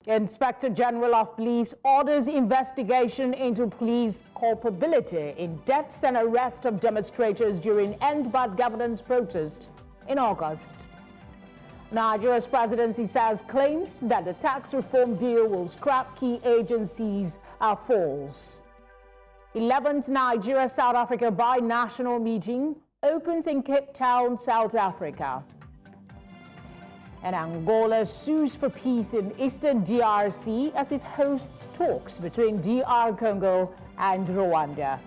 Inspector General of Police orders investigation into police culpability in deaths and arrest of demonstrators during End Bad Governance protest in August. Nigeria's presidency says claims that the tax reform bill will scrap key agencies are false. 11th Nigeria-South Africa bi-national meeting opens in Cape Town, South Africa. And Angola sues for peace in Eastern DRC as it hosts talks between DR Congo and Rwanda.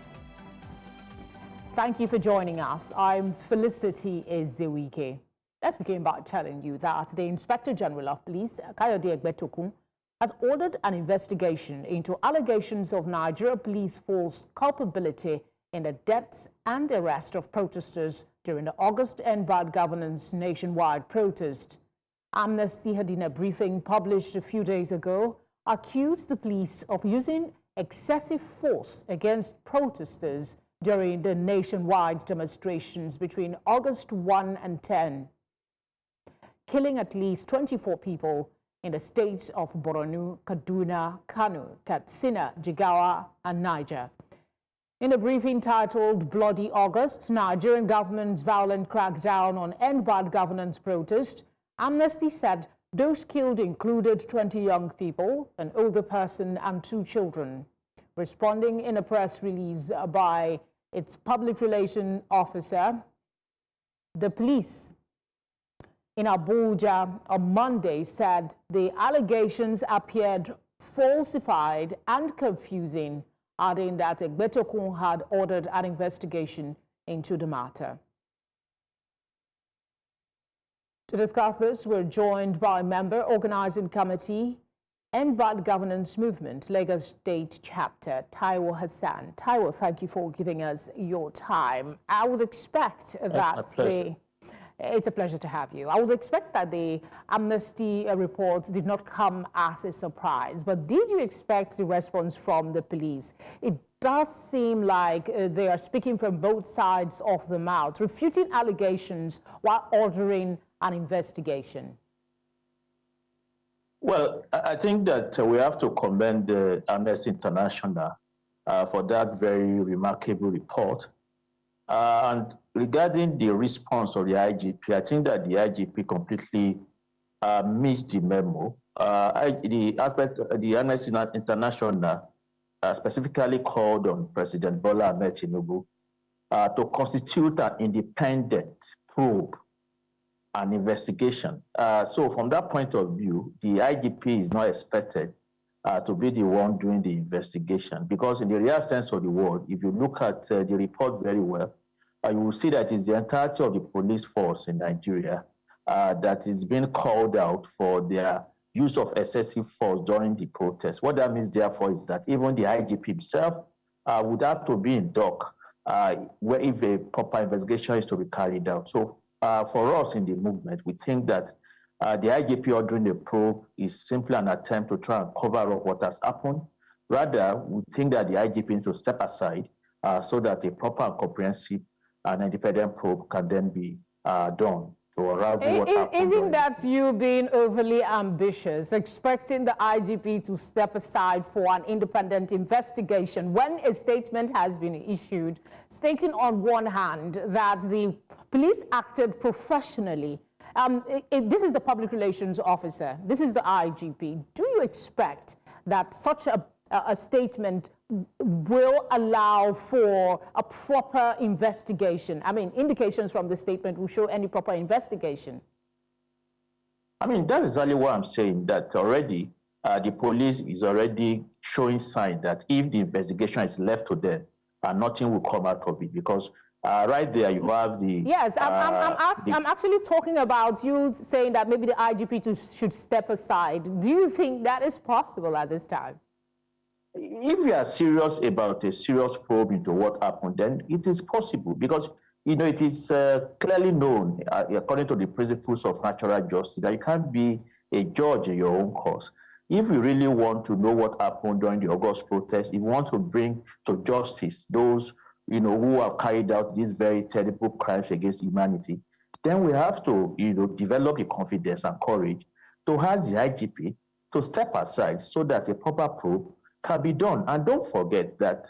Thank you for joining us. I'm Felicity Ezewike. Let's begin by telling you that the Inspector General of Police, Kayode Egbetokun, has ordered an investigation into allegations of Nigeria police force culpability in the deaths and arrest of protesters during the August End Bad Governance nationwide protest. Amnesty had, in a briefing published a few days ago, accused the police of using excessive force against protesters during the nationwide demonstrations between August 1 and 10, killing at least 24 people in the states of Borno, Kaduna, Kano, Katsina, Jigawa, and Niger. In a briefing titled Bloody August, Nigerian government's violent crackdown on End Bad Governance protest, Amnesty said those killed included 20 young people, an older person, and 2 children. Responding in a press release by its public relations officer, the police in Abuja on Monday said the allegations appeared falsified and confusing, adding that Egbetokun had ordered an investigation into the matter. To discuss this, we're joined by member organizing committee End Bad Governance Movement, Lagos State Chapter, Taiwo Hassan. Taiwo, thank you for giving us your time. I would expect that it's a pleasure to have you. I would expect that the Amnesty report did not come as a surprise, but did you expect the response from the police? It does seem like they are speaking from both sides of the mouth, refuting allegations while ordering an investigation. Well, I think that we have to commend the Amnesty International for that very remarkable report. And regarding the response of the IGP, I think that the IGP completely missed the memo. The Amnesty International specifically called on President Bola Ahmed Tinubu to constitute an independent probe and investigation. So from that point of view, the IGP is not expected to be the one doing the investigation, because in the real sense of the word, if you look at the report very well, you will see that it's the entirety of the police force in Nigeria that is being called out for their use of excessive force during the protest. What that means, therefore, is that even the IGP himself would have to be in dock where if a proper investigation is to be carried out. So for us in the movement, we think that the IGP ordering the probe is simply an attempt to try and cover up what has happened. Rather, we think that the IGP needs to step aside so that a proper and comprehensive and independent probe can then be done to unravel what happened. Isn't that you being overly ambitious, expecting the IGP to step aside for an independent investigation when a statement has been issued stating on one hand that the police acted professionally? This is the public relations officer. This is the IGP. Do you expect that such a statement will allow for a proper investigation? I mean, indications from the statement will show any proper investigation. I mean, that is exactly what I'm saying, that already the police is already showing signs that if the investigation is left to them, nothing will come out of it, because right there you have the... Yes, I'm actually talking about you saying that maybe the IGP should step aside. Do you think that is possible at this time? If we are serious about a serious probe into what happened, then it is possible, because, you know, it is clearly known, according to the principles of natural justice, that you can't be a judge in your own cause. If we really want to know what happened during the August protest, if we want to bring to justice those, you know, who have carried out these very terrible crimes against humanity, then we have to, you know, develop the confidence and courage to ask the IGP to step aside so that a proper probe can be done. And don't forget that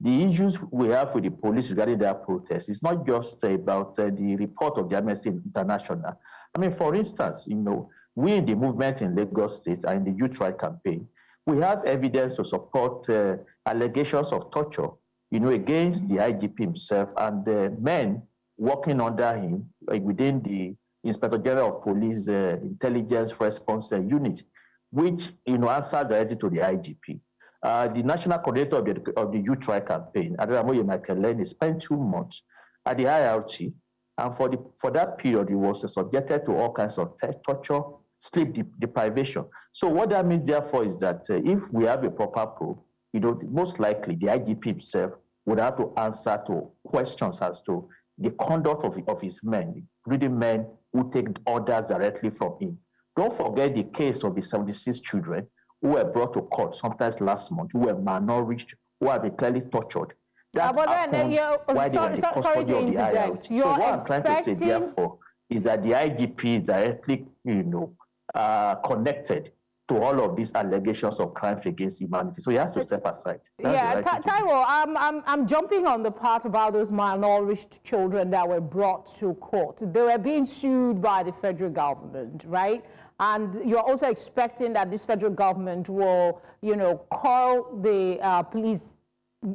the issues we have with the police regarding their protests is not just about the report of the Amnesty International. I mean, for instance, we in the movement in Lagos State and in the Youth Right campaign, we have evidence to support allegations of torture, against the IGP himself and the men working under him, like within the Inspector General of Police Intelligence Response Unit, which answers directly to the IGP. The national coordinator of the Youth Right campaign, Adaramoye Michael, spent 2 months at the IRT, and for that period, he was subjected to all kinds of torture, sleep deprivation. So what that means, therefore, is that if we have a proper probe, most likely the IGP himself would have to answer to questions as to the conduct of his men, including men who take orders directly from him. Don't forget the case of the 76 children who were brought to court sometimes last month, who were malnourished, who have been clearly tortured. That happened while they were in the custody of the IRT. So what I'm trying to say, therefore, is that the IGP is directly, connected to all of these allegations of crimes against humanity. So he has to step aside. Taiwo, I'm jumping on the part about those malnourished children that were brought to court. They were being sued by the federal government, right? And you're also expecting that this federal government will, call the police,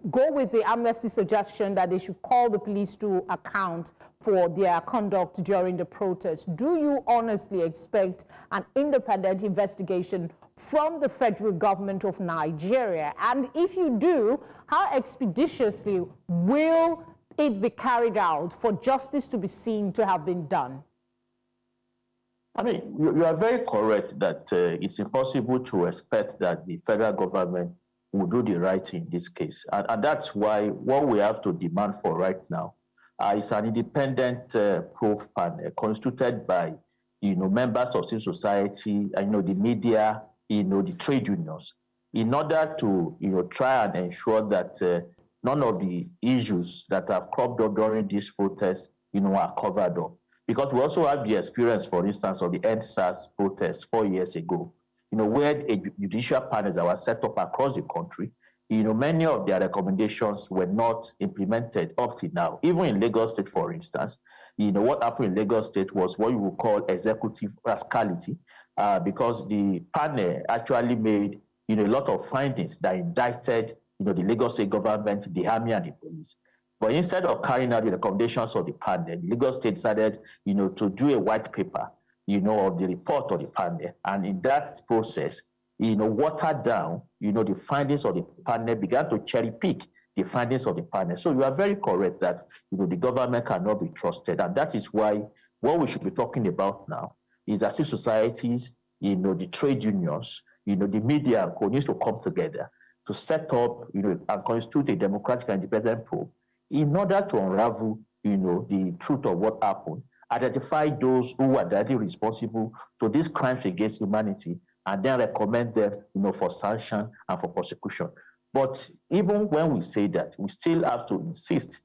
go with the Amnesty suggestion that they should call the police to account for their conduct during the protest. Do you honestly expect an independent investigation from the federal government of Nigeria? And if you do, how expeditiously will it be carried out for justice to be seen to have been done? I mean, you are very correct that it's impossible to expect that the federal government will do the right thing in this case. And that's why what we have to demand for right now is an independent probe panel constituted by, members of civil society, the media, the trade unions, in order to, try and ensure that none of the issues that have cropped up during this protest, are covered up. Because we also have the experience, for instance, of the EndSARS protest 4 years ago, where judicial panels that were set up across the country, many of their recommendations were not implemented up to now. Even in Lagos State, for instance, what happened in Lagos State was what you would call executive rascality, because the panel actually made, a lot of findings that indicted, the Lagos State government, the army, and the police. But instead of carrying out the recommendations of the panel, Lagos State decided, to do a white paper, of the report of the panel. And in that process, watered down, the findings of the panel, began to cherry pick the findings of the panel. So you are very correct that, the government cannot be trusted. And that is why what we should be talking about now is that civil societies, the trade unions, the media needs to come together to set up, and constitute a democratic and independent probe in order to unravel, the truth of what happened, identify those who are directly responsible to these crimes against humanity, and then recommend them, for sanction and for prosecution. But even when we say that, we still have to insist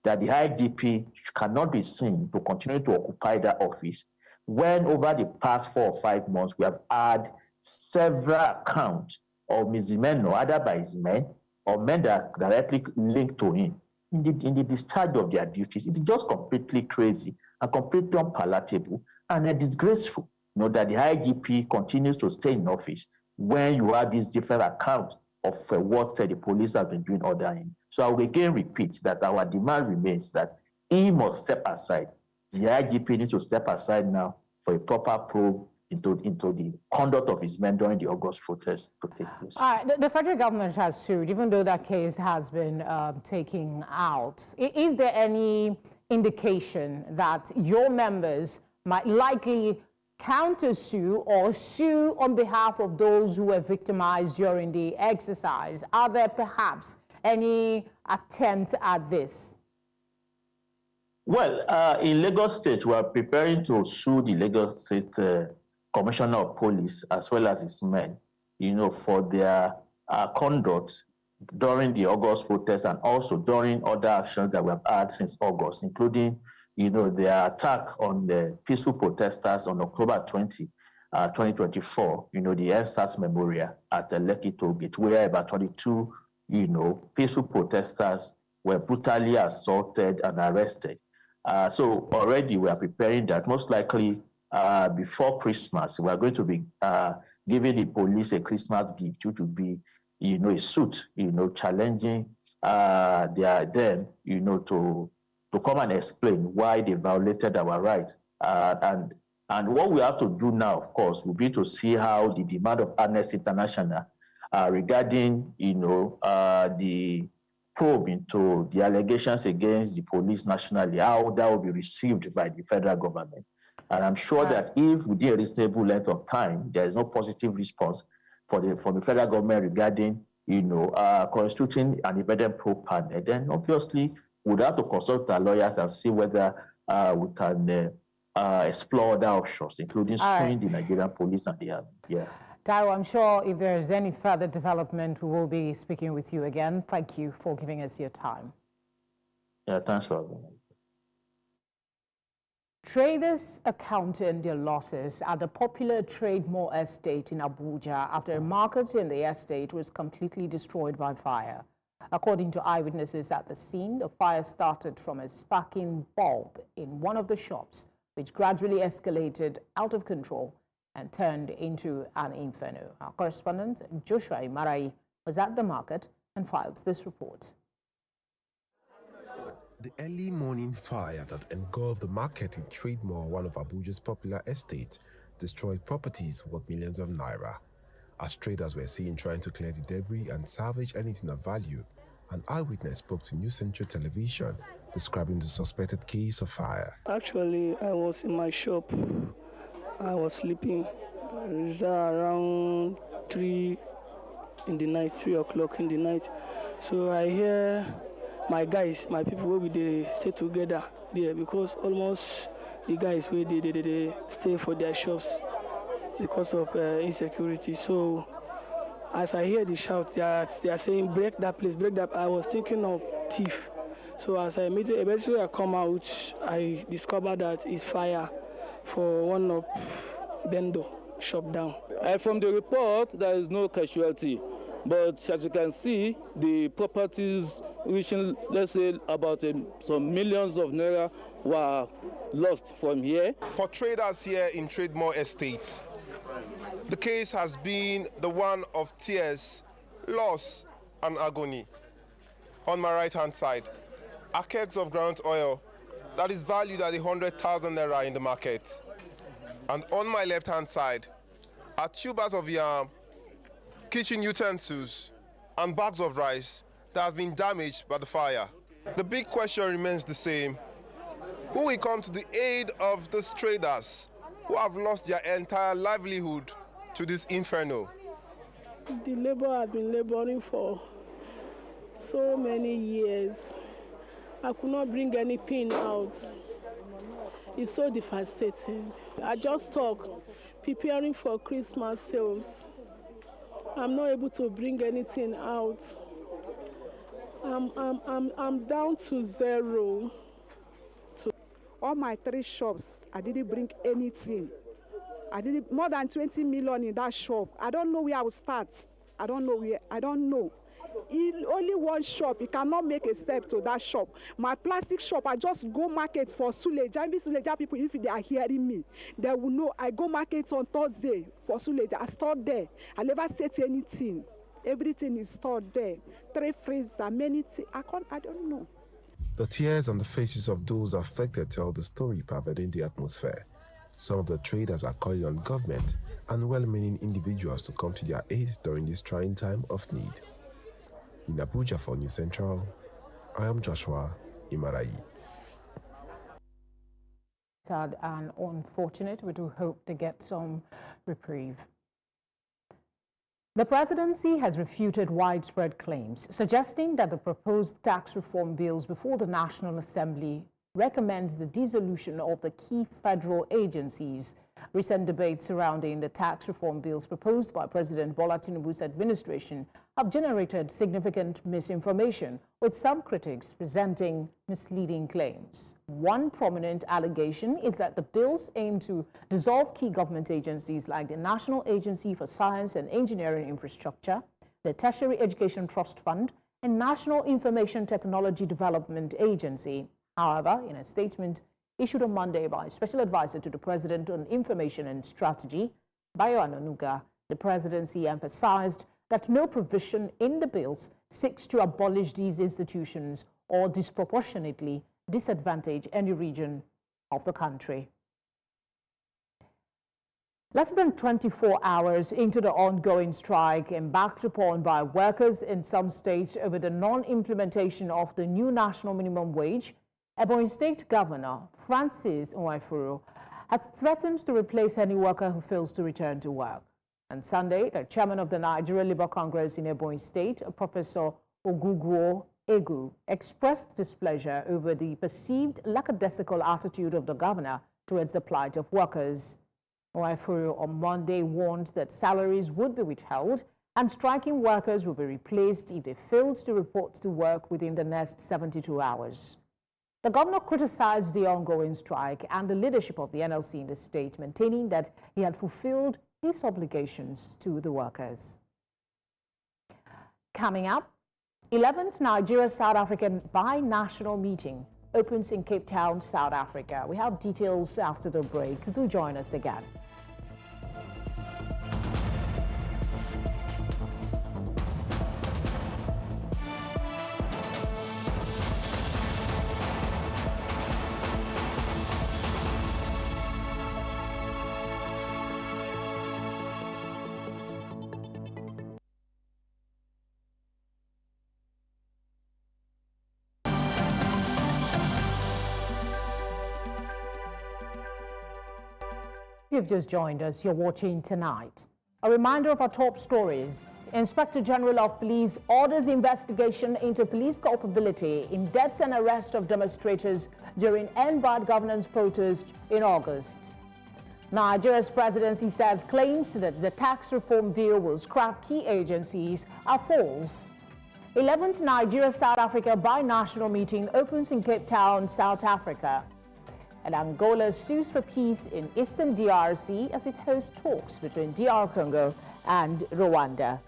that the IGP cannot be seen to continue to occupy that office when over the past 4 or 5 months, we have had several accounts of misdemeanor, either by his men or men that are directly linked to him in the discharge of their duties. It is just completely crazy and completely unpalatable and disgraceful, that the IGP continues to stay in office when you have these different accounts of what the police have been doing under him. So I will again repeat that our demand remains that he must step aside. The IGP needs to step aside now for a proper probe into the conduct of his men during the August protest to take place. The federal government has sued, even though that case has been taken out. Is there any indication that your members might likely counter-sue or sue on behalf of those who were victimized during the exercise? Are there perhaps any attempt at this? Well, in Lagos State, we are preparing to sue the Lagos State Commissioner of Police as well as his men, for their conduct during the August protest and also during other actions that we have had since August, including, their attack on the peaceful protesters on October 20, 2024, the EndSARS memorial at the Lekki toll gate, where about 22, peaceful protesters were brutally assaulted and arrested. So already we are preparing that. Most likely before Christmas, we are going to be giving the police a Christmas gift, which will be, a suit, challenging them, to come and explain why they violated our rights. And what we have to do now, of course, will be to see how the demand of Amnesty International regarding, the probe into the allegations against the police nationally, how that will be received by the federal government. And I'm sure that if within a reasonable length of time, there is no positive response from the federal government regarding, constituting an independent probe panel, then obviously we'd have to consult our lawyers and see whether we can explore other options, including suing the Nigerian police and the army. Yeah. Taiwo, I'm sure if there is any further development, we will be speaking with you again. Thank you for giving us your time. Yeah, thanks for having me. Traders accounted their losses at the popular Trade Mall estate in Abuja after a market in the estate was completely destroyed by fire. According to eyewitnesses at the scene, the fire started from a sparking bulb in one of the shops, which gradually escalated out of control and turned into an inferno. Our correspondent, Joshua Imarai, was at the market and filed this report. The early morning fire that engulfed the market in Trade Mall, one of Abuja's popular estates, destroyed properties worth millions of naira. As traders were seen trying to clear the debris and salvage anything of value, an eyewitness spoke to News Central Television, describing the suspected case of fire. Actually, I was in my shop. I was sleeping. It was around 3 o'clock in the night. So I hear my guys, my people where they stay together there, because almost the guys where they stay for their shops because of insecurity. So as I hear the shout, they are saying, break that place, break that. I was thinking of thief. So as eventually I come out, I discovered that it's fire for one of Bendo shop down. From the report, there is no casualty. But as you can see, the properties reaching, let's say, about some millions of naira were lost from here. For traders here in Trade Mall Estate, the case has been the one of tears, loss, and agony. On my right-hand side are kegs of ground oil that is valued at 100,000 naira in the market. And on my left-hand side are tubers of yam, kitchen utensils, and bags of rice that has been damaged by the fire. The big question remains the same. Who will come to the aid of these traders who have lost their entire livelihood to this inferno? The labor I've been laboring for so many years. I could not bring any pin out. It's so devastating. I just talk, preparing for Christmas sales. I'm not able to bring anything out. I'm down to zero. All my 3 shops, I didn't bring anything. I did more than 20 million in that shop. I don't know where I will start. I don't know. In only one shop, you cannot make a step to that shop. My plastic shop, I just go market for Suleja. Maybe Suleja people, if they are hearing me, they will know I go market on Thursday for Suleja. I stored there. I never said anything. Everything is stored there. 3 freezers, many things. I don't know. The tears on the faces of those affected tell the story pervading the atmosphere. Some of the traders are calling on government and well-meaning individuals to come to their aid during this trying time of need. In Abuja for News Central, I am Joshua Imarai. Sad and unfortunate. We do hope to get some reprieve. The presidency has refuted widespread claims suggesting that the proposed tax reform bills before the National Assembly recommends the dissolution of the key federal agencies. Recent debates surrounding the tax reform bills proposed by President Bola Tinubu's administration have generated significant misinformation, with some critics presenting misleading claims. One prominent allegation is that the bills aim to dissolve key government agencies like the National Agency for Science and Engineering Infrastructure, the Tertiary Education Trust Fund, and National Information Technology Development Agency. However, in a statement issued on Monday by Special Advisor to the President on Information and Strategy, Bayo Anonuga, the presidency emphasized that no provision in the bills seeks to abolish these institutions or disproportionately disadvantage any region of the country. Less than 24 hours into the ongoing strike embarked upon by workers in some states over the non-implementation of the new national minimum wage, Ebonyi State Governor Francis Nwaifuru has threatened to replace any worker who fails to return to work. On Sunday, the chairman of the Nigerian Labour Congress in Ebonyi State, Professor Ogugwo Egu, expressed displeasure over the perceived lackadaisical attitude of the governor towards the plight of workers. Nwaifuru on Monday warned that salaries would be withheld and striking workers will be replaced if they failed to report to work within the next 72 hours. The governor criticized the ongoing strike and the leadership of the NLC in the state, maintaining that he had fulfilled his obligations to the workers. Coming up, 11th Nigeria-South African bi-national meeting opens in Cape Town, South Africa. We have details after the break. Do join us again. You've just joined us, you're watching Tonight. A reminder of our top stories. Inspector General of Police orders investigation into police culpability in deaths and arrest of demonstrators during End Bad Governance protest in August. Nigeria's presidency says claims that the tax reform bill will scrap key agencies are false. 11th Nigeria-South Africa bi-national meeting opens in Cape Town, South Africa. And Angola sues for peace in eastern DRC as it hosts talks between DR Congo and Rwanda.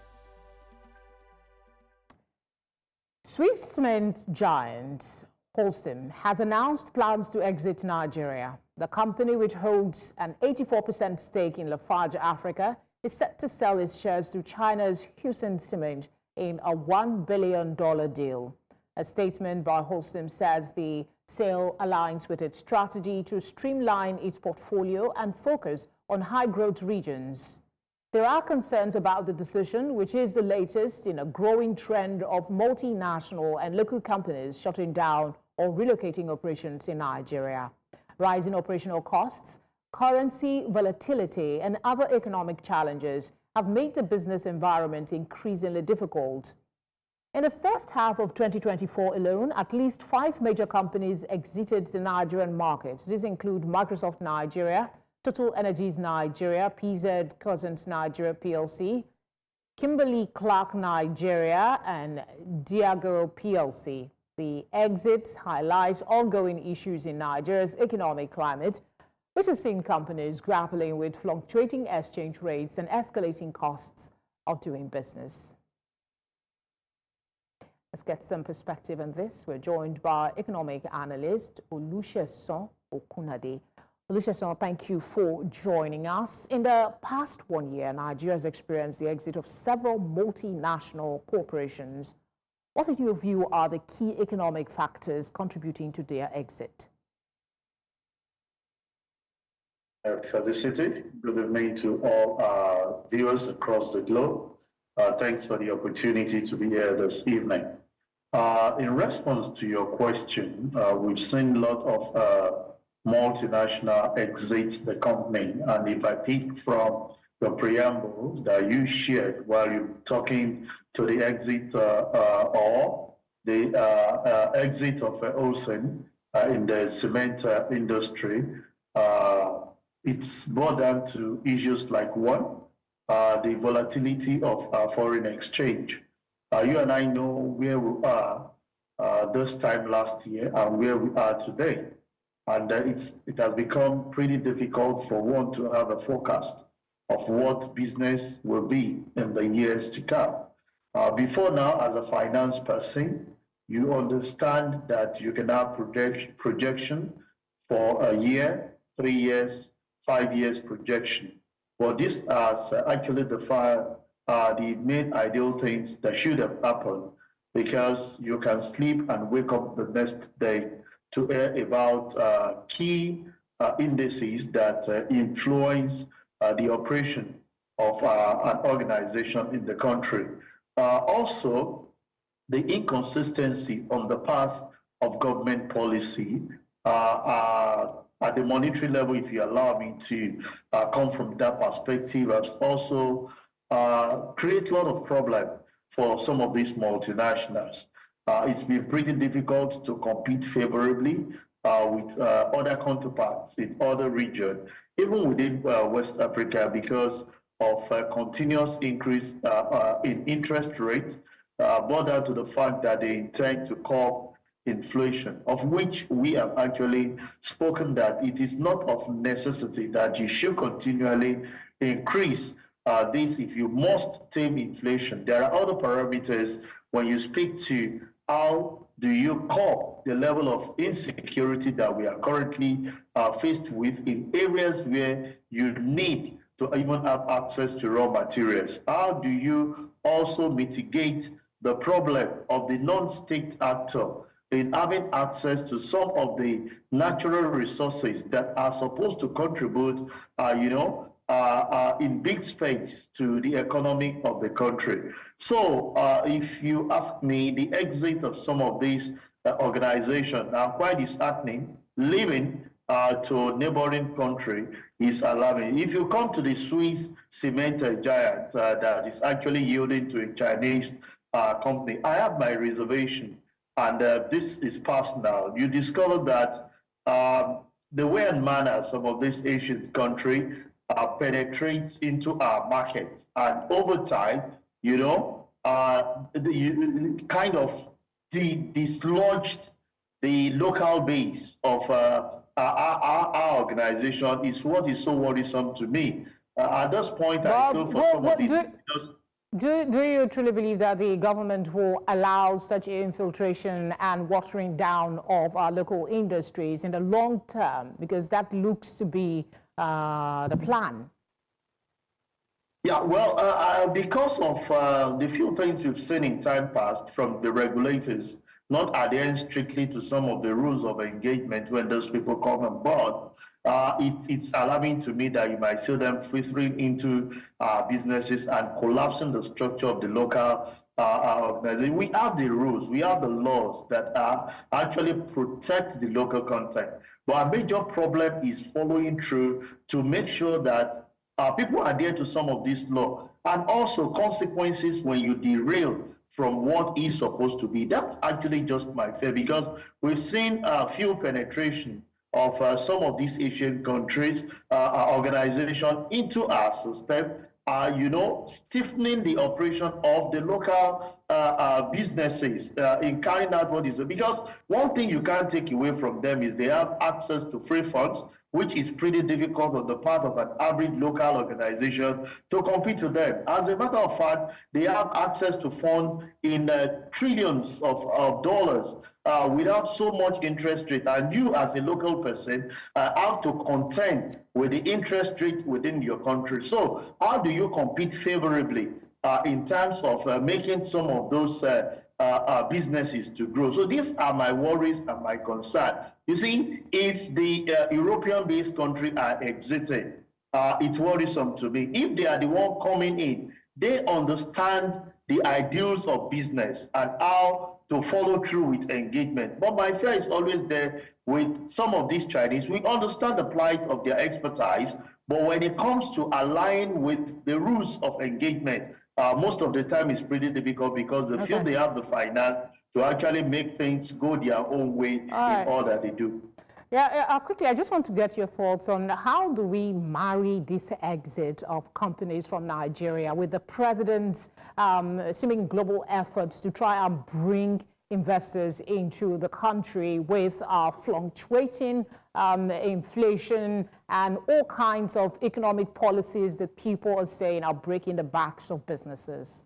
Swiss cement giant Holcim has announced plans to exit Nigeria. The company, which holds an 84% stake in Lafarge Africa, is set to sell its shares to China's Holcim Cement in a $1 billion deal. A statement by Holcim says the sale aligns with its strategy to streamline its portfolio and focus on high-growth regions. There are concerns about the decision, which is the latest in a growing trend of multinational and local companies shutting down or relocating operations in Nigeria. Rising operational costs, currency volatility, and other economic challenges have made the business environment increasingly difficult. In the first half of 2024 alone, at least 5 major companies exited the Nigerian market. These include Microsoft Nigeria, Total Energies Nigeria, PZ Cousins Nigeria PLC, Kimberly-Clark Nigeria, and Diageo PLC. The exits highlight ongoing issues in Nigeria's economic climate, which has seen companies grappling with fluctuating exchange rates and escalating costs of doing business. Let's get some perspective on this. We're joined by economic analyst Olusegun Okunade. Olusegun, thank you for joining us. In the past 1 year, Nigeria has experienced the exit of several multinational corporations. What in your view are the key economic factors contributing to their exit? Felicity, good evening to all our viewers across the globe. Thanks for the opportunity to be here this evening. In response to your question, we've seen a lot of multinational exit the company. And if I pick from the preamble that you shared while you're talking to the exit or the exit of Holcim, in the cement industry. It's brought down to issues like one, the volatility of foreign exchange. You and I know where we are this time last year and where we are today. And it has become pretty difficult for one to have a forecast of what business will be in the years to come. Before now, as a finance person, you understand that you can have projection for a year, 3 years, 5 years projection. Well, these are actually the main ideal things that should have happened, because you can sleep and wake up the next day to hear about key indices that influence the operation of an organization in the country. Also, the inconsistency on the path of government policy at the monetary level, if you allow me to come from that perspective, has also created a lot of problem for some of these multinationals. It's been pretty difficult to compete favorably with other counterparts in other regions, even within West Africa, because of continuous increase in interest rate, brought down to the fact that they intend to curb inflation, of which we have actually spoken that it is not of necessity that you should continually increase this if you must tame inflation. There are other parameters when you speak to how do you curb the level of insecurity that we are currently faced with in areas where you need to even have access to raw materials. How do you also mitigate the problem of the non-state actor in having access to some of the natural resources that are supposed to contribute, in big space to the economy of the country? So if you ask me, the exit of some of these organizations are quite disheartening. Leaving to a neighboring country is alarming. If you come to the Swiss cement giant that is actually yielding to a Chinese company, I have my reservation, and this is personal. You discover that the way and manner some of these Asian countries penetrates into our market, and over time, kind of dislodged the local base of our organization is what is so worrisome to me. At this point, I feel for some of these. Do you truly believe that the government will allow such infiltration and watering down of our local industries in the long term? Because that looks to be the plan. Yeah, well, because of the few things we've seen in time past from the regulators not adhering strictly to some of the rules of engagement when those people come on board, it's alarming to me that you might see them filtering into businesses and collapsing the structure of the local organization. We have the rules, we have the laws that actually protect the local content. But our major problem is following through to make sure that people adhere to some of these laws, and also consequences when you derail from what is supposed to be. That's actually just my fear, because we've seen few penetration of some of these Asian countries, organization into our system, stiffening the operation of the local businesses in carrying out what is it. Because one thing you can't take away from them is they have access to free funds, which is pretty difficult on the part of an average local organization to compete with them. As a matter of fact, they have access to funds in trillions of dollars without so much interest rate. And you, as a local person, have to contend with the interest rate within your country. So how do you compete favorably in terms of making some of those businesses to grow? So these are my worries and my concern. You see, if the European-based countries are exiting, it's worrisome to me. If they are the one coming in, they understand the ideals of business and how to follow through with engagement. But my fear is always there with some of these Chinese. We understand the plight of their expertise, but when it comes to align with the rules of engagement, most of the time it's pretty difficult, because they feel they have the finance to actually make things go their own way in all that they do. Yeah, quickly, I just want to get your thoughts on how do we marry this exit of companies from Nigeria with the president's assuming global efforts to try and bring investors into the country with fluctuating inflation and all kinds of economic policies that people are saying are breaking the backs of businesses?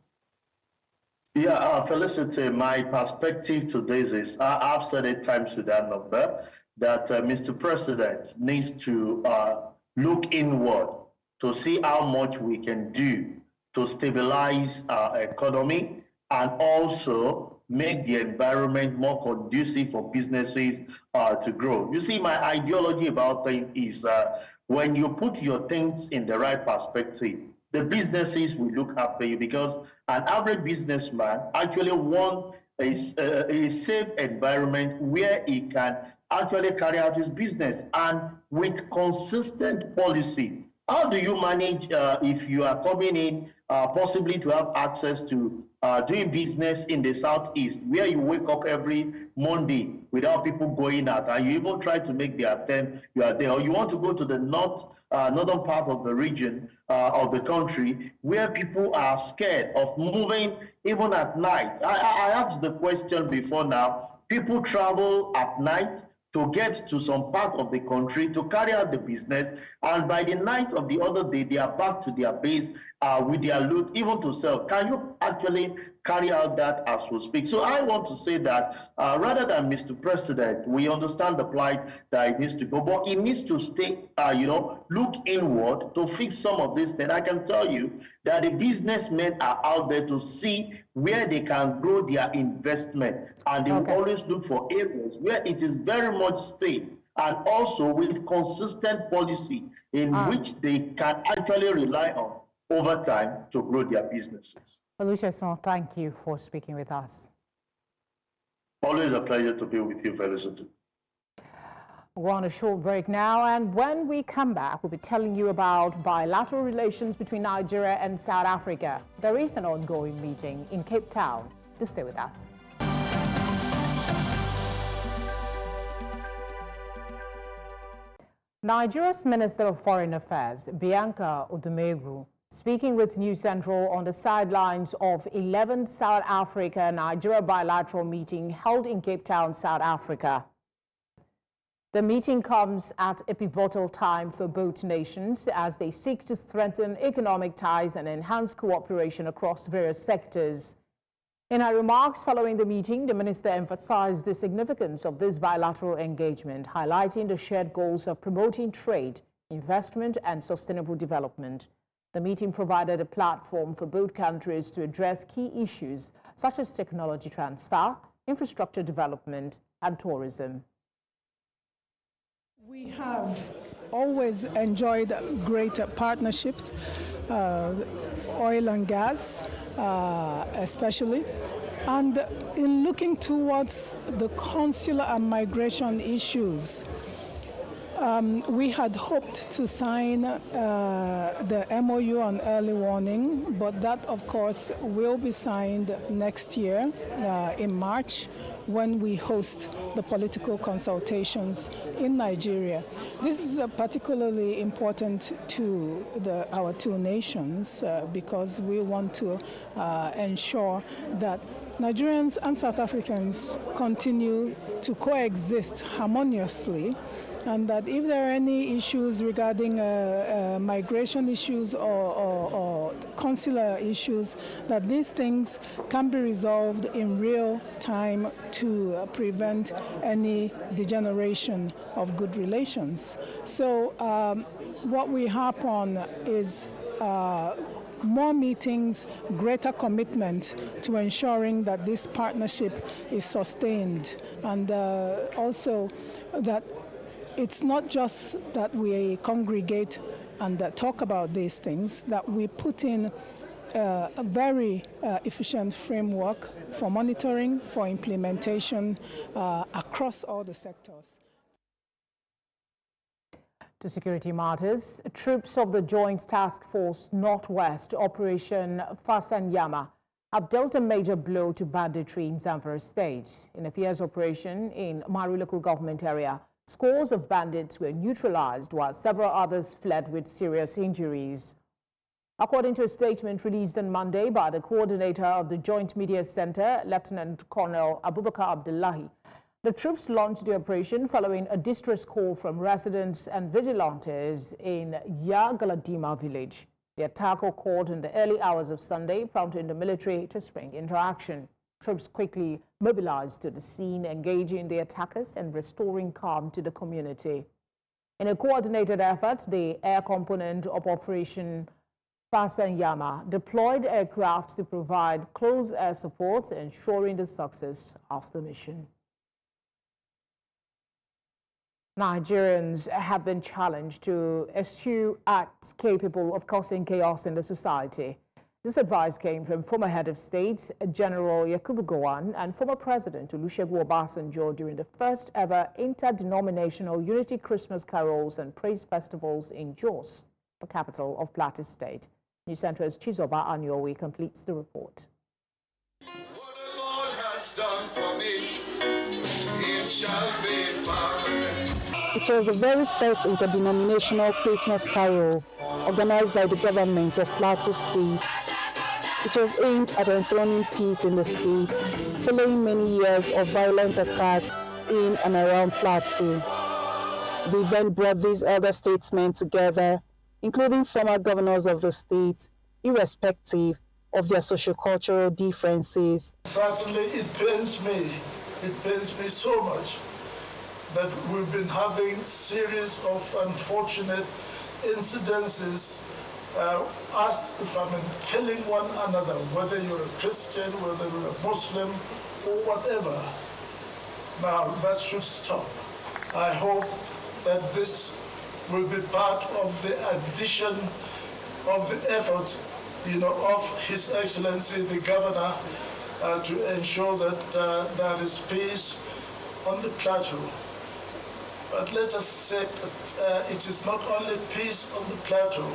Yeah, Felicity, my perspective to this is, I've said it times to that number, that Mr. President needs to look inward to see how much we can do to stabilize our economy and also make the environment more conducive for businesses to grow. You see, my ideology about things is when you put your things in the right perspective, the businesses will look after you, because an average businessman actually wants a safe environment where he can actually carry out his business, and with consistent policy. How do you manage if you are coming in possibly to have access to doing business in the southeast, where you wake up every Monday without people going out, and you even try to make the attempt, you are there, or you want to go to the northern part of the region of the country where people are scared of moving even at night. I asked the question before now, people travel at night to get to some part of the country to carry out the business, and by the night of the other day, they are back to their base with their loot, even to sell. Can you actually carry out that as we speak? So I want to say that rather than Mr. President, we understand the plight that it needs to go, but it needs to stay, look inward to fix some of these things. I can tell you that the businessmen are out there to see where they can grow their investment, and they will always look for areas where it is very much safe, and also with consistent policy in which they can actually rely on over time to grow their businesses. Olusegun, thank you for speaking with us. Always a pleasure to be with you, Felicity. We're on a short break now, and when we come back, we'll be telling you about bilateral relations between Nigeria and South Africa. There is an ongoing meeting in Cape Town. Do stay with us. Nigeria's Minister of Foreign Affairs, Bianca Odumegwu, speaking with News Central on the sidelines of 11th South Africa-Nigeria bilateral meeting held in Cape Town, South Africa. The meeting comes at a pivotal time for both nations as they seek to strengthen economic ties and enhance cooperation across various sectors. In her remarks following the meeting, the minister emphasized the significance of this bilateral engagement, highlighting the shared goals of promoting trade, investment, and sustainable development. The meeting provided a platform for both countries to address key issues such as technology transfer, infrastructure development, and tourism. We have always enjoyed great partnerships, oil and gas especially, and in looking towards the consular and migration issues, we had hoped to sign the MOU on early warning, but that, of course, will be signed next year in March when we host the political consultations in Nigeria. This is particularly important to our two nations because we want to ensure that Nigerians and South Africans continue to coexist harmoniously, and that if there are any issues regarding migration issues or consular issues, that these things can be resolved in real time to prevent any degeneration of good relations. So what we harp on is more meetings, greater commitment to ensuring that this partnership is sustained, and also that it's not just that we congregate and talk about these things, that we put in a very efficient framework for monitoring, for implementation across all the sectors. To security matters, troops of the Joint Task Force Northwest Operation Fasanyama have dealt a major blow to banditry in Zamfara State. In a fierce operation in Mari local government area, scores of bandits were neutralized while several others fled with serious injuries. According to a statement released on Monday by the coordinator of the Joint Media Center, Lieutenant Colonel Abubakar Abdullahi, the troops launched the operation following a distress call from residents and vigilantes in Yagaladima village. The attack occurred in the early hours of Sunday, prompting the military to spring into action. Troops quickly mobilized to the scene, engaging the attackers and restoring calm to the community. In a coordinated effort, the air component of Operation Pasanyama deployed aircraft to provide close air support, ensuring the success of the mission. Nigerians have been challenged to eschew acts capable of causing chaos in the society. This advice came from former head of state, General Yakubu Gowon, and former President Olusegun Obasanjo during the first ever interdenominational Unity Christmas carols and praise festivals in Jos, the capital of Plateau State. News Center's Chizoba Anyowe completes the report. What the Lord has done for me, it shall be permanent. It was the very first interdenominational Christmas carol organized by the government of Plateau State. It was aimed at enthroning peace in the state, following many years of violent attacks in and around Plateau. The event brought these elder statesmen together, including former governors of the state, irrespective of their sociocultural differences. Certainly it pains me so much that we've been having series of unfortunate incidences as if killing one another, whether you're a Christian, whether you're a Muslim, or whatever. Now that should stop. I hope that this will be part of the addition of the effort, of His Excellency the Governor to ensure that there is peace on the plateau. But let us say that it is not only peace on the plateau,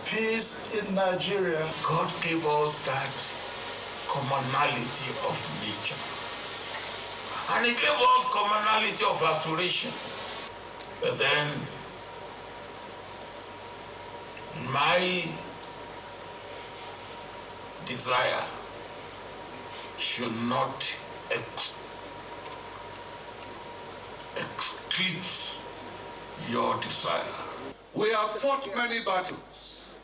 peace in Nigeria. God gave us that commonality of nature. And He gave us commonality of aspiration. But then, my desire should not eclipse your desire. We have fought many battles.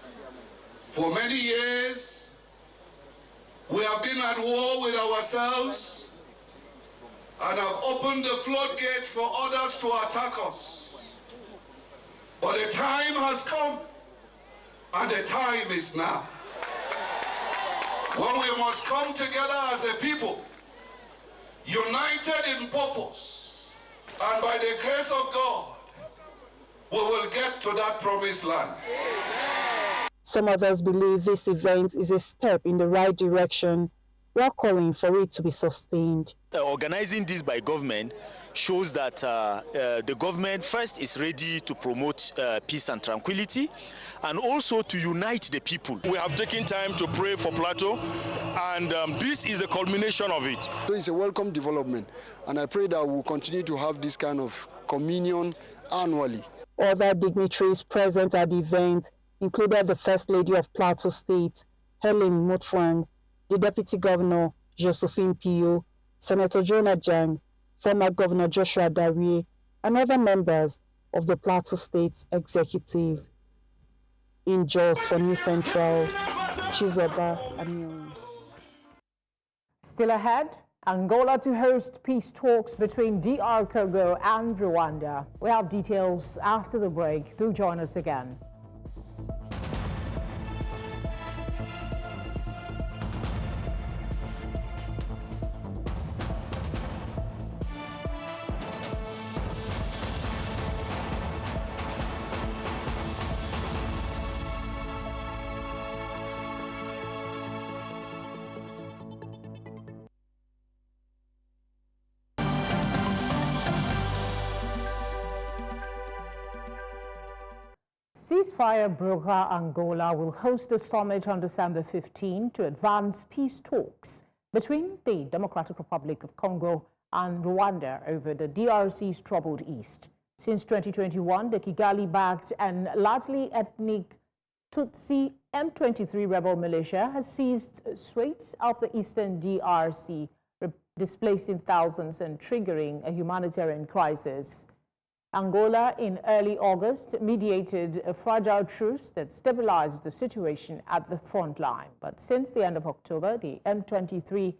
For many years, we have been at war with ourselves and have opened the floodgates for others to attack us. But the time has come, and the time is now, when we must come together as a people, united in purpose, and by the grace of God, we will get to that promised land. Some others believe this event is a step in the right direction, while calling for it to be sustained. Organizing this by government shows that the government first is ready to promote peace and tranquility, and also to unite the people. We have taken time to pray for Plateau, and this is the culmination of it. So it's a welcome development, and I pray that we'll continue to have this kind of communion annually. Other dignitaries present at the event included the First Lady of Plateau State, Helen Mutfwang, the Deputy Governor, Josephine Pio, Senator Jonah Jang, former Governor Joshua Darie, and other members of the Plateau State Executive. In Jos for News Central, Chizoba Anion. Still ahead, Angola to host peace talks between DR Congo and Rwanda. We have details after the break. Do join us again. Ceasefire broker Angola will host a summit on December 15 to advance peace talks between the Democratic Republic of Congo and Rwanda over the DRC's troubled east. Since 2021, the Kigali-backed and largely ethnic Tutsi M23 rebel militia has seized swathes of the eastern DRC, displacing thousands and triggering a humanitarian crisis. Angola, in early August, mediated a fragile truce that stabilized the situation at the front line. But since the end of October, the M23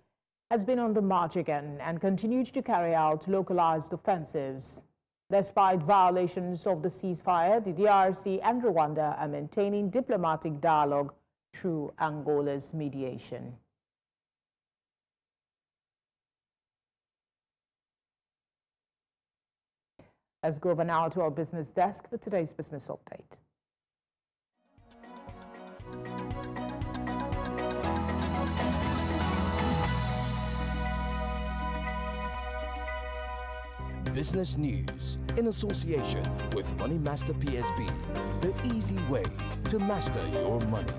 has been on the march again and continued to carry out localized offensives. Despite violations of the ceasefire, the DRC and Rwanda are maintaining diplomatic dialogue through Angola's mediation. Let's go over now to our business desk for today's business update. Business news in association with Money Master PSB, the easy way to master your money.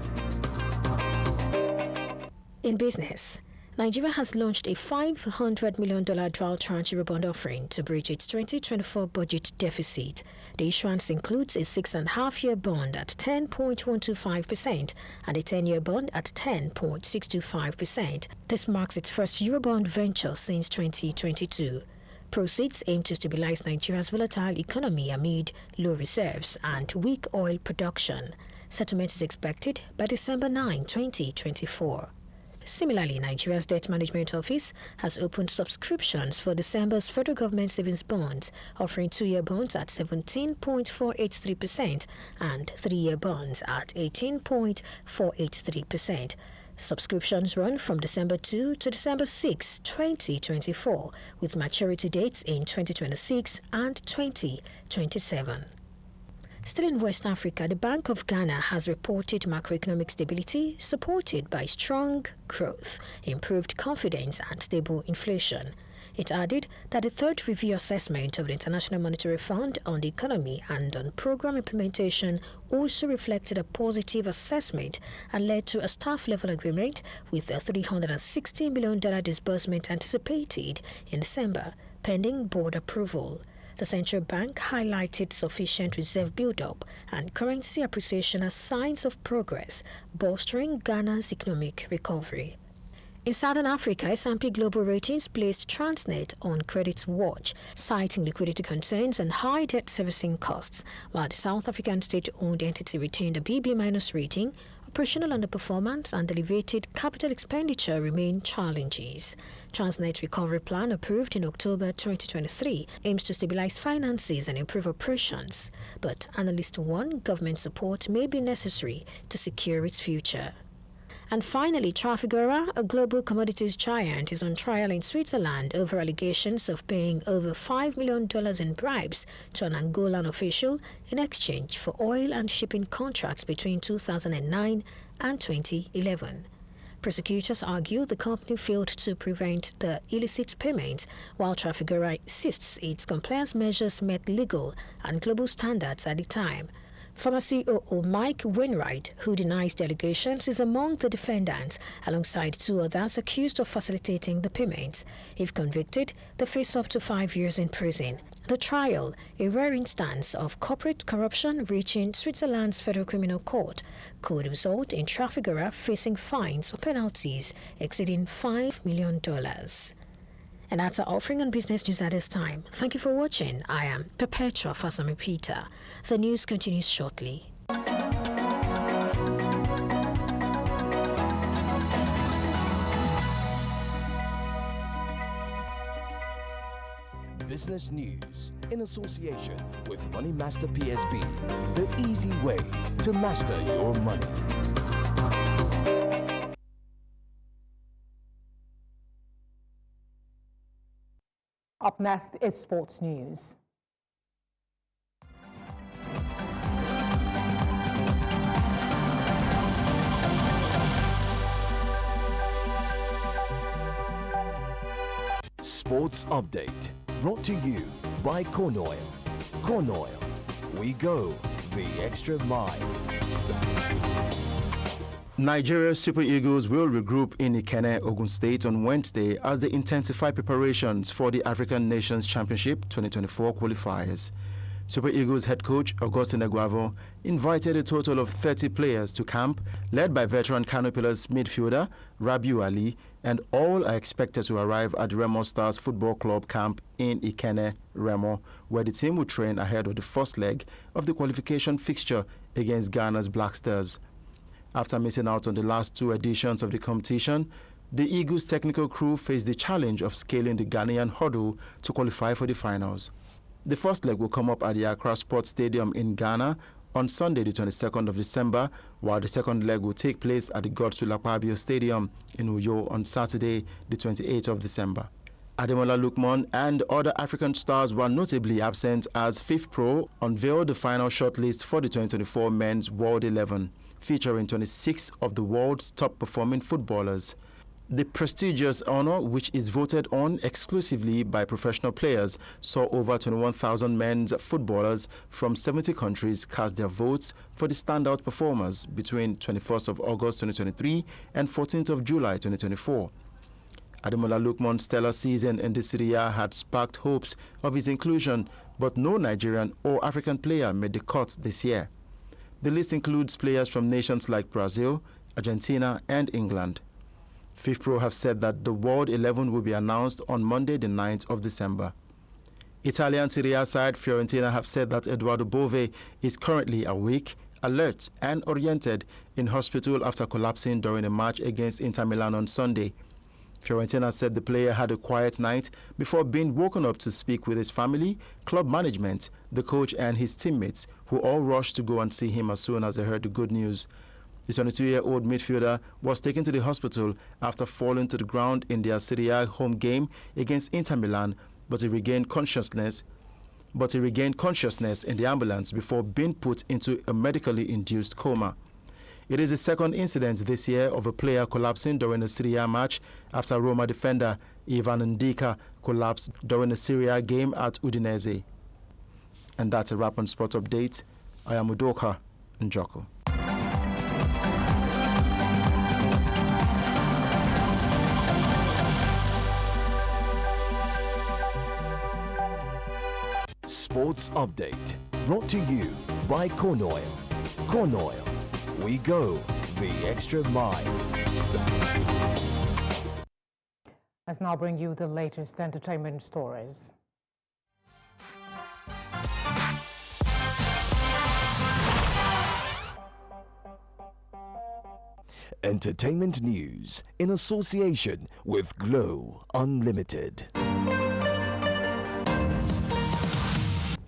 In business, Nigeria has launched a $500 million drought tranche Eurobond offering to bridge its 2024 budget deficit. The issuance includes a 6.5-year bond at 10.125% and a 10-year bond at 10.625%. This marks its first Eurobond venture since 2022. Proceeds aim to stabilize Nigeria's volatile economy amid low reserves and weak oil production. Settlement is expected by December 9, 2024. Similarly, Nigeria's Debt Management Office has opened subscriptions for December's federal government savings bonds, offering 2-year bonds at 17.483% and 3-year bonds at 18.483%. Subscriptions run from December 2 to December 6, 2024, with maturity dates in 2026 and 2027. Still in West Africa, the Bank of Ghana has reported macroeconomic stability supported by strong growth, improved confidence and stable inflation. It added that the third review assessment of the International Monetary Fund on the economy and on program implementation also reflected a positive assessment and led to a staff-level agreement with a $360 million disbursement anticipated in December, pending board approval. The central bank highlighted sufficient reserve build-up and currency appreciation as signs of progress, bolstering Ghana's economic recovery. In Southern Africa, S&P Global Ratings placed Transnet on credit watch, citing liquidity concerns and high debt servicing costs, while the South African state-owned entity retained a BB- rating. Operational underperformance and elevated capital expenditure remain challenges. Transnet Recovery Plan, approved in October 2023, aims to stabilize finances and improve operations, but analysts warn government support may be necessary to secure its future. And finally, Trafigura, a global commodities giant, is on trial in Switzerland over allegations of paying over $5 million in bribes to an Angolan official in exchange for oil and shipping contracts between 2009 and 2011. Prosecutors argue the company failed to prevent the illicit payment, while Trafigura insists its compliance measures met legal and global standards at the time. Former COO Mike Wainwright, who denies the allegations, is among the defendants, alongside 2 others accused of facilitating the payments. If convicted, they face up to 5 years in prison. The trial, a rare instance of corporate corruption reaching Switzerland's Federal Criminal Court, could result in Trafigura facing fines or penalties exceeding $5 million. And that's our offering on business news at this time. Thank you for watching. I am Perpetua Fasami Peter. The news continues shortly. Business news in association with Money Master PSB, the easy way to master your money. Up next is sports news. Sports update brought to you by Corn Oil. Corn Oil, we go the extra mile. Nigeria's Super Eagles will regroup in Ikenne, Ogun State on Wednesday as they intensify preparations for the African Nations Championship 2024 qualifiers. Super Eagles head coach Augustine Eguavo invited a total of 30 players to camp, led by veteran Kano Pillars midfielder Rabiu Ali, and all are expected to arrive at the Remo Stars Football Club camp in Ikenne, Remo, where the team will train ahead of the first leg of the qualification fixture against Ghana's Black Stars. After missing out on the last two editions of the competition, the Eagles' technical crew faced the challenge of scaling the Ghanaian hurdle to qualify for the finals. The first leg will come up at the Accra Sports Stadium in Ghana on Sunday, the 22nd of December, while the second leg will take place at the Godswill Akpabio Stadium in Uyo on Saturday, the 28th of December. Ademola Lookman and other African stars were notably absent as FIFPro unveiled the final shortlist for the 2024 Men's World 11. Featuring 26 of the world's top-performing footballers. The prestigious honor, which is voted on exclusively by professional players, saw over 21,000 men's footballers from 70 countries cast their votes for the standout performers between 21st of August 2023 and 14th of July 2024. Ademola Lookman's stellar season in the Serie A had sparked hopes of his inclusion, but no Nigerian or African player made the cut this year. The list includes players from nations like Brazil, Argentina, and England. FIFPro have said that the World 11 will be announced on Monday, the 9th of December. Italian Serie A side Fiorentina have said that Eduardo Bove is currently awake, alert, and oriented in hospital after collapsing during a match against Inter Milan on Sunday. Fiorentina said the player had a quiet night before being woken up to speak with his family, club management, the coach, and his teammates, who all rushed to go and see him as soon as they heard the good news. The 22-year-old midfielder was taken to the hospital after falling to the ground in their Serie A home game against Inter Milan, but he regained consciousness in the ambulance before being put into a medically induced coma. It is the second incident this year of a player collapsing during a Serie A match after Roma defender Ivan Ndika collapsed during a Serie A game at Udinese. And that's a wrap on Sport Update. I am Udoka Njoko. Sports Update, brought to you by Corn Oil. Corn Oil, we go the extra mile. Let's now bring you the latest entertainment stories. Entertainment news in association with Glow Unlimited.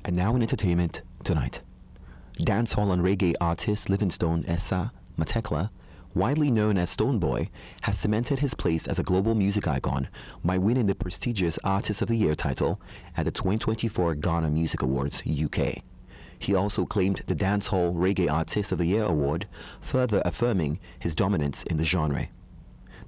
And now in entertainment tonight. Dancehall and reggae artist Livingstone Essa Matekla, widely known as Stonebwoy, has cemented his place as a global music icon by winning the prestigious Artist of the Year title at the 2024 Ghana Music Awards UK. He also claimed the Dancehall Reggae Artist of the Year award, further affirming his dominance in the genre.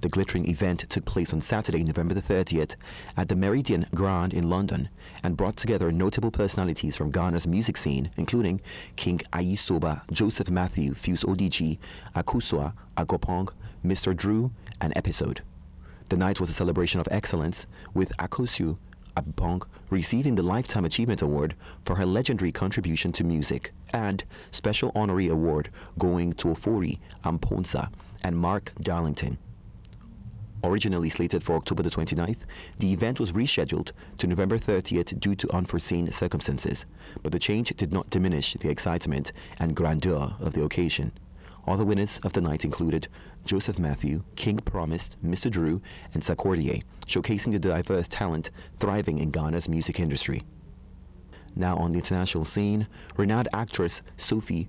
The glittering event took place on Saturday, November the 30th at the Meridian Grand in London and brought together notable personalities from Ghana's music scene, including King Ayisoba, Joseph Matthew, Fuse ODG, Akuswa, Agopong, Mr. Drew, and Episode. The night was a celebration of excellence, with Akosu Agopong receiving the Lifetime Achievement Award for her legendary contribution to music, and Special Honorary Award going to Ofori Amponsa and Mark Darlington. Originally slated for October the 29th, the event was rescheduled to November 30th due to unforeseen circumstances, but the change did not diminish the excitement and grandeur of the occasion. Other winners of the night included Joseph Matthew, King Promised, Mr. Drew, and Sarkordier, showcasing the diverse talent thriving in Ghana's music industry. Now on the international scene, renowned actress Sophie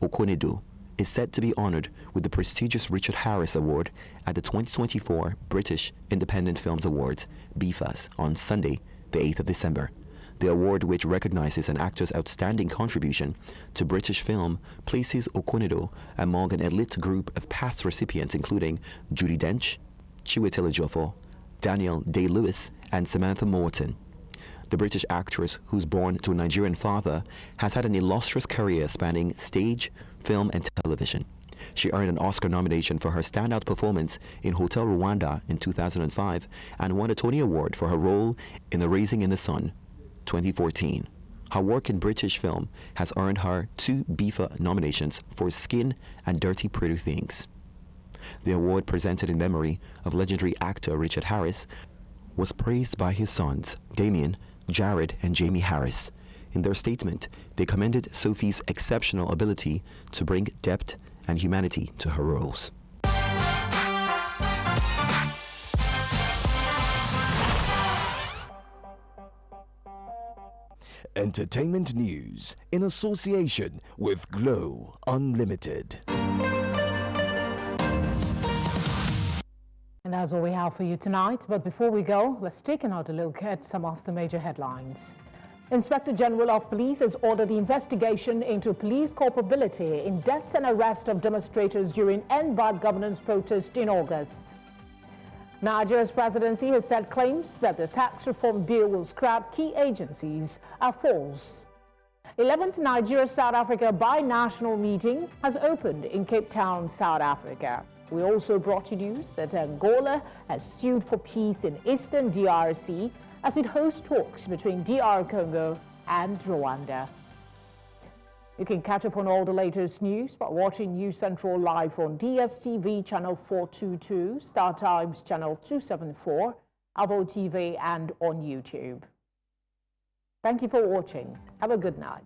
Okonedo is set to be honored with the prestigious Richard Harris Award at the 2024 British Independent Films Awards, BIFAs, on Sunday, the 8th of December. The award, which recognizes an actor's outstanding contribution to British film, places Okonedo among an elite group of past recipients including Judi Dench, Chiwetel Ejiofor, Daniel Day-Lewis, and Samantha Morton. The British actress, who's born to a Nigerian father, has had an illustrious career spanning stage, film, and television. She earned an Oscar nomination for her standout performance in Hotel Rwanda in 2005 and won a Tony Award for her role in The Rising in the Sun 2014. Her work in British film has earned her 2 BIFA nominations for Skin and Dirty Pretty Things. The award, presented in memory of legendary actor Richard Harris, was praised by his sons, Damien, Jared, and Jamie Harris. In their statement, they commended Sophie's exceptional ability to bring depth and humanity to her roles. Entertainment news in association with Glow Unlimited. And that's all we have for you tonight. But before we go, let's take another look at some of the major headlines. Inspector General of Police has ordered the investigation into police culpability in deaths and arrest of demonstrators during End Bad Governance protest in August. Nigeria's presidency has said claims that the tax reform bill will scrap key agencies are false. 11th Nigeria-South Africa bi-national meeting has opened in Cape Town, South Africa. We also brought you news that Angola has sued for peace in Eastern DRC as it hosts talks between DR Congo and Rwanda. You can catch up on all the latest news by watching News Central live on DSTV channel 422, Star Times channel 274, Avo TV, and on YouTube. Thank you for watching. Have a good night.